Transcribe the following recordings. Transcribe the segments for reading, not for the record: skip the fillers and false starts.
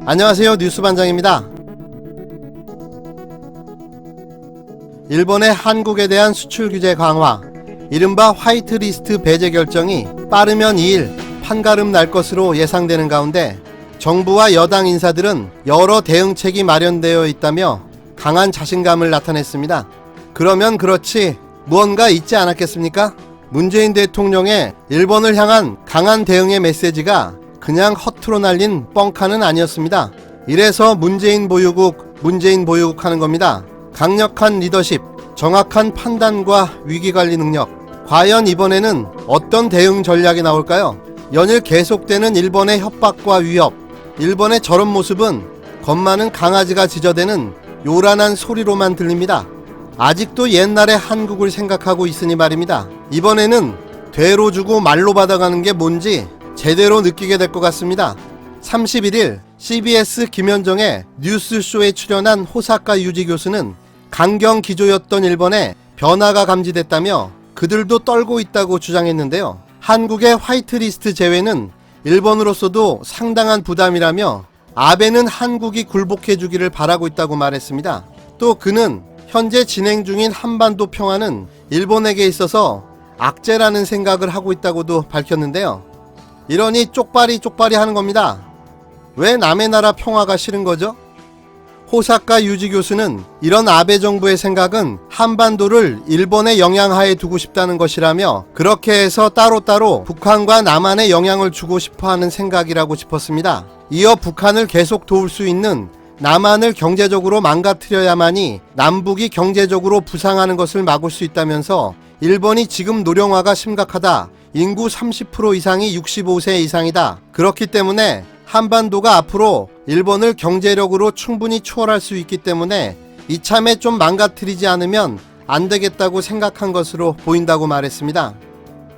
안녕하세요, 뉴스반장입니다. 일본의 한국에 대한 수출 규제 강화, 이른바 화이트리스트 배제 결정이 빠르면 2일 판가름 날 것으로 예상되는 가운데 정부와 여당 인사들은 여러 대응책이 마련되어 있다며 강한 자신감을 나타냈습니다. 그러면 그렇지 무언가 있지 않았겠습니까? 문재인 대통령의 일본을 향한 강한 대응의 메시지가 그냥 허투루 날린 뻥카는 아니었습니다. 이래서 문재인 보유국 하는 겁니다. 강력한 리더십, 정확한 판단과 위기관리 능력. 과연 이번에는 어떤 대응 전략이 나올까요? 연일 계속되는 일본의 협박과 위협. 일본의 저런 모습은 겁 많은 강아지가 지저대는 요란한 소리로만 들립니다. 아직도 옛날의 한국을 생각하고 있으니 말입니다. 이번에는 되로 주고 말로 받아가는 게 뭔지 제대로 느끼게 될 것 같습니다. 31일 CBS 김현정의 뉴스쇼에 출연한 호사카 유지 교수는 강경 기조였던 일본에 변화가 감지됐다며 그들도 떨고 있다고 주장했는데요. 한국의 화이트리스트 제외는 일본으로서도 상당한 부담이라며 아베는 한국이 굴복해주기를 바라고 있다고 말했습니다. 또 그는 현재 진행 중인 한반도 평화는 일본에게 있어서 악재라는 생각을 하고 있다고도 밝혔는데요. 이러니 쪽발이 하는 겁니다. 왜 남의 나라 평화가 싫은 거죠? 호사카 유지 교수는 이런 아베 정부의 생각은 한반도를 일본의 영향하에 두고 싶다는 것이라며 그렇게 해서 따로따로 북한과 남한에 영향을 주고 싶어하는 생각이라고 짚었습니다. 이어 북한을 계속 도울 수 있는 남한을 경제적으로 망가뜨려야만이 남북이 경제적으로 부상하는 것을 막을 수 있다면서 일본이 지금 노령화가 심각하다. 인구 30% 이상이 65세 이상이다. 그렇기 때문에 한반도가 앞으로 일본을 경제력으로 충분히 추월할 수 있기 때문에 이참에 좀 망가뜨리지 않으면 안 되겠다고 생각한 것으로 보인다고 말했습니다.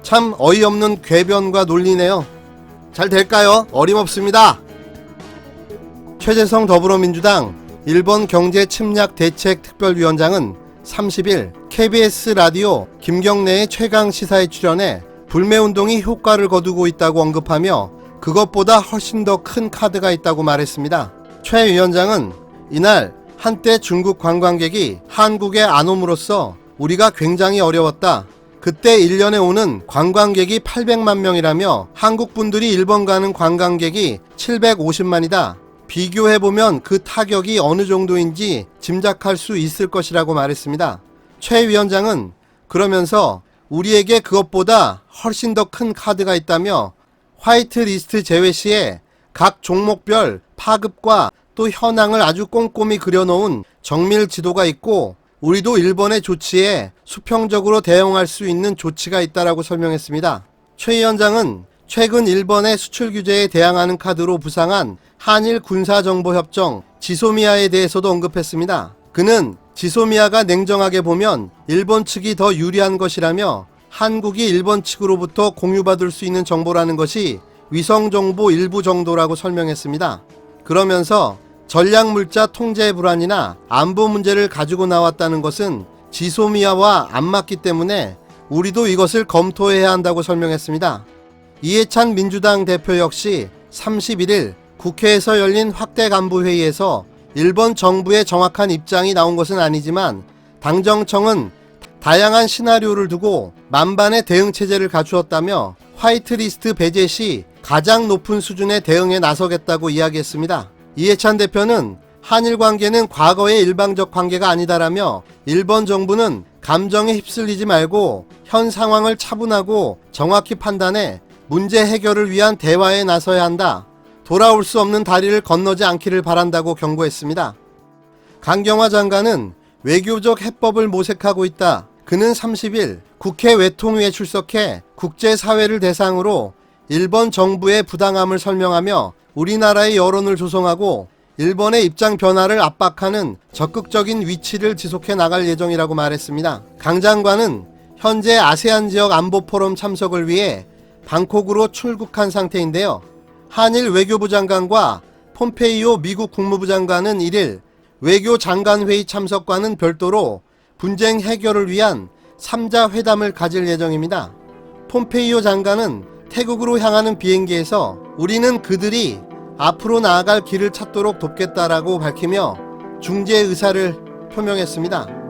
참 어이없는 궤변과 논리네요. 잘 될까요? 어림없습니다. 최재성 더불어민주당 일본 경제 침략 대책 특별위원장은 30일 KBS 라디오 김경래의 최강 시사에 출연해 불매운동이 효과를 거두고 있다고 언급하며 그것보다 훨씬 더 큰 카드가 있다고 말했습니다. 최 위원장은 이날 한때 중국 관광객이 한국에 안 옴으로써 우리가 굉장히 어려웠다. 그때 1년에 오는 관광객이 800만 명이라며 한국 분들이 일본 가는 관광객이 750만이다. 비교해보면 그 타격이 어느 정도인지 짐작할 수 있을 것이라고 말했습니다. 최 위원장은 그러면서 우리에게 그것보다 훨씬 더 큰 카드가 있다며 화이트리스트 제외 시에 각 종목별 파급과 또 현황을 아주 꼼꼼히 그려놓은 정밀 지도가 있고 우리도 일본의 조치에 수평적으로 대응할 수 있는 조치가 있다라고 설명했습니다. 최 위원장은 최근 일본의 수출 규제에 대항하는 카드로 부상한 한일 군사정보협정 지소미아에 대해서도 언급했습니다. 그는 지소미아가 냉정하게 보면 일본 측이 더 유리한 것이라며 한국이 일본 측으로부터 공유받을 수 있는 정보라는 것이 위성정보 일부 정도라고 설명했습니다. 그러면서 전략물자 통제 불안이나 안보 문제를 가지고 나왔다는 것은 지소미아와 안 맞기 때문에 우리도 이것을 검토해야 한다고 설명했습니다. 이해찬 민주당 대표 역시 31일 국회에서 열린 확대 간부회의에서 일본 정부의 정확한 입장이 나온 것은 아니지만 당정청은 다양한 시나리오를 두고 만반의 대응체제를 갖추었다며 화이트리스트 배제 시 가장 높은 수준의 대응에 나서겠다고 이야기했습니다. 이해찬 대표는 한일 관계는 과거의 일방적 관계가 아니다라며 일본 정부는 감정에 휩쓸리지 말고 현 상황을 차분하고 정확히 판단해 문제 해결을 위한 대화에 나서야 한다. 돌아올 수 없는 다리를 건너지 않기를 바란다고 경고했습니다. 강경화 장관은 외교적 해법을 모색하고 있다. 그는 30일 국회 외통위에 출석해 국제사회를 대상으로 일본 정부의 부당함을 설명하며 우리나라의 여론을 조성하고 일본의 입장 변화를 압박하는 적극적인 위치를 지속해 나갈 예정이라고 말했습니다. 강 장관은 현재 아세안 지역 안보 포럼 참석을 위해 방콕으로 출국한 상태인데요. 한일 외교부 장관과 폼페이오 미국 국무부 장관은 1일 외교 장관회의 참석과는 별도로 분쟁 해결을 위한 3자 회담을 가질 예정입니다. 폼페이오 장관은 태국으로 향하는 비행기에서 우리는 그들이 앞으로 나아갈 길을 찾도록 돕겠다라고 밝히며 중재 의사를 표명했습니다.